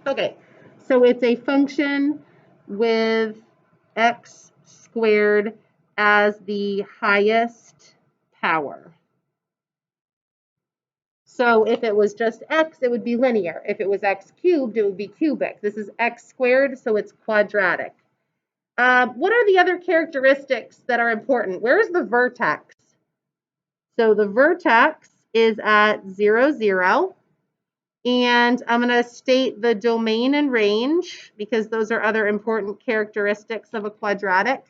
Okay, so it's a function with x squared as the highest power. So if it was just x, it would be linear. If it was x cubed, it would be cubic. This is x squared, so it's quadratic. What are the other characteristics that are important? Where's the vertex? So the vertex is at 0, 0. And I'm going to state the domain and range because those are other important characteristics of a quadratic.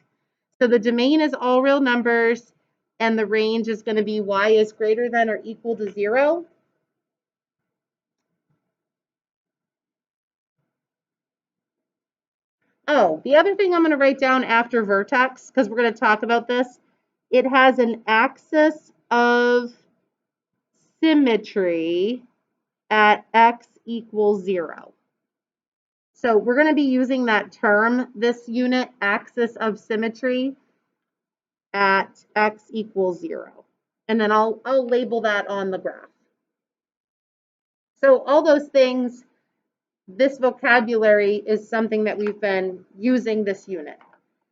So the domain is all real numbers, and the range is going to be y is greater than or equal to 0. Oh, the other thing I'm going to write down after vertex, because we're going to talk about this, it has an axis of symmetry at x equals 0. So we're going to be using that term, this unit, axis of symmetry, at x equals 0. And then I'll label that on the graph. So all those things, this vocabulary is something that we've been using this unit.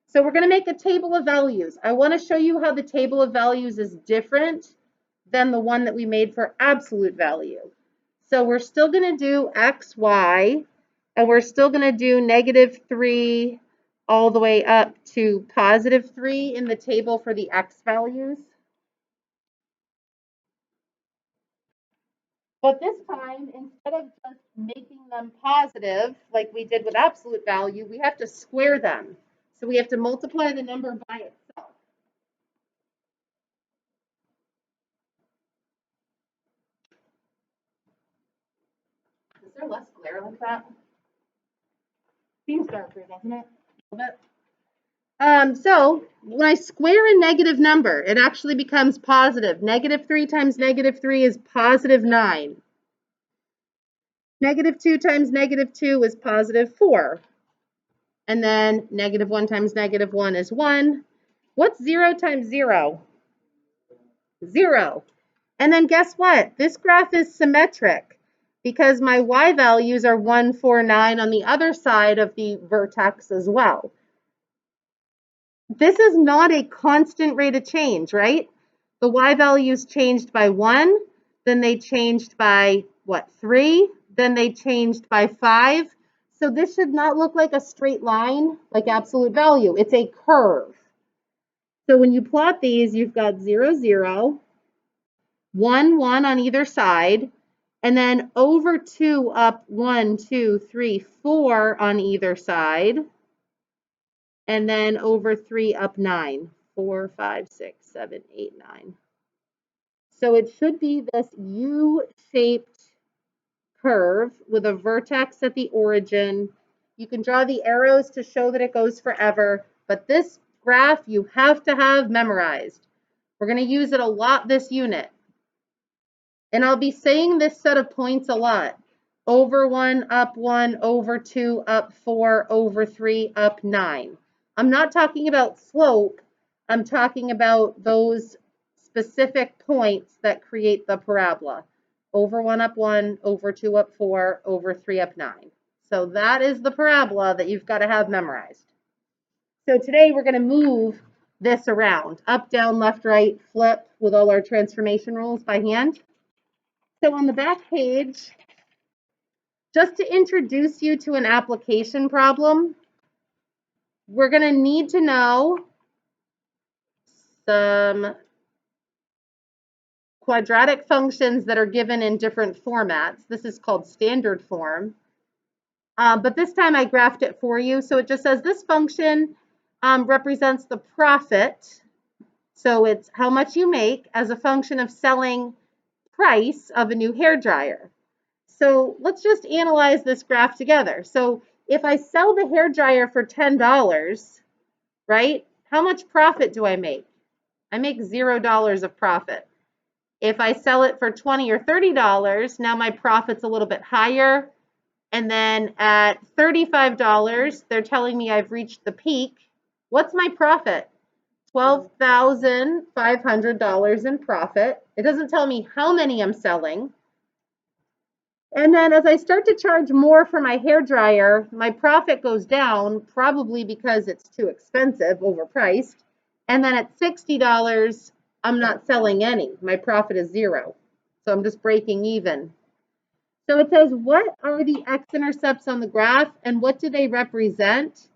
So we're going to make a table of values. I want to show you how the table of values is different than the one that we made for absolute value. So we're still going to do x, y, and we're still going to do -3 all the way up to +3 in the table for the x values. But this time, instead of just making them positive, like we did with absolute value, we have to square them. So we have to multiply the number by itself. Is there less glare like that? Seems darker, doesn't it? A little bit. So when I square a negative number, it actually becomes positive. -3 times -3 is +9. -2 times -2 is +4. And then -1 times -1 is 1. What's 0 times 0? 0. And then guess what? This graph is symmetric because my y values are 1, 4, 9 on the other side of the vertex as well. This is not a constant rate of change, right? The y values changed by 1, then they changed by, 3? Then they changed by 5. So this should not look like a straight line, like absolute value. It's a curve. So when you plot these, you've got 0, 0, 1, 1 on either side, and then over 2 up 1, 2, 3, 4 on either side, and then over 3 up 9, 4, 5, 6, 7, 8, 9. So it should be this U-shaped curve with a vertex at the origin. You can draw the arrows to show that it goes forever, but this graph you have to have memorized. We're going to use it a lot this unit. And I'll be saying this set of points a lot. Over 1, up 1, over 2, up 4, over 3, up 9. I'm not talking about slope. I'm talking about those specific points that create the parabola. Over 1, up 1, over 2, up 4, over 3, up 9. So that is the parabola that you've got to have memorized. So today we're going to move this around. Up, down, left, right, flip with all our transformation rules by hand. So on the back page, just to introduce you to an application problem, we're going to need to know some quadratic functions that are given in different formats. This is called standard form. But this time I graphed it for you. So it just says this function represents the profit. So it's how much you make as a function of selling price of a new hairdryer. So let's just analyze this graph together. So if I sell the hairdryer for $10, right, how much profit do I make? I make $0 of profit. If I sell it for $20 or $30, now my profit's a little bit higher. And then at $35, they're telling me I've reached the peak. What's my profit? $12,500 in profit. It doesn't tell me how many I'm selling. And then as I start to charge more for my hair dryer, my profit goes down, probably because it's too expensive, overpriced. And then at $60, I'm not selling any. My profit is zero. So I'm just breaking even. So it says, what are the x-intercepts on the graph and what do they represent?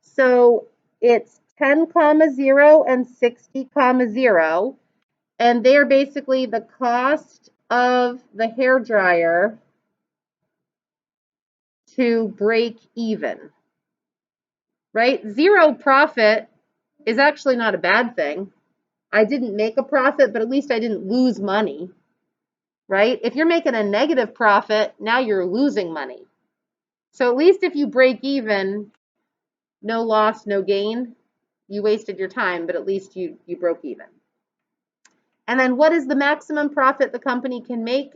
So it's 10, 0 and 60, 0. And they're basically the cost of the hair dryer to break even, right? Zero profit is actually not a bad thing. I didn't make a profit, but at least I didn't lose money, right? If you're making a negative profit, now you're losing money. So at least if you break even, no loss, no gain, you wasted your time, but at least you broke even. And then what is the maximum profit the company can make?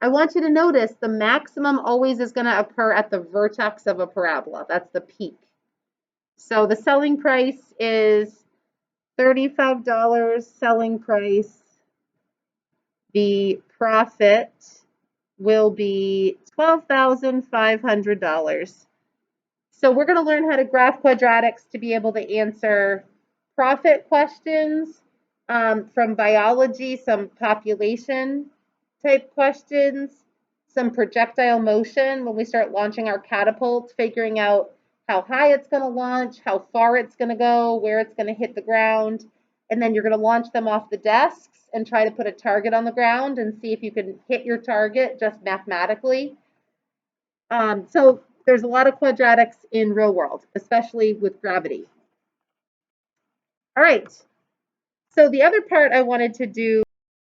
I want you to notice the maximum always is going to occur at the vertex of a parabola. That's the peak. So the selling price is $35 selling price. The profit will be $12,500. So we're going to learn how to graph quadratics to be able to answer profit questions from biology, some population type questions, some projectile motion when we start launching our catapult, figuring out how high it's going to launch, how far it's going to go, where it's going to hit the ground, and then you're going to launch them off the desks and try to put a target on the ground and see if you can hit your target just mathematically. So there's a lot of quadratics in real world, especially with gravity. All right. So the other part I wanted to do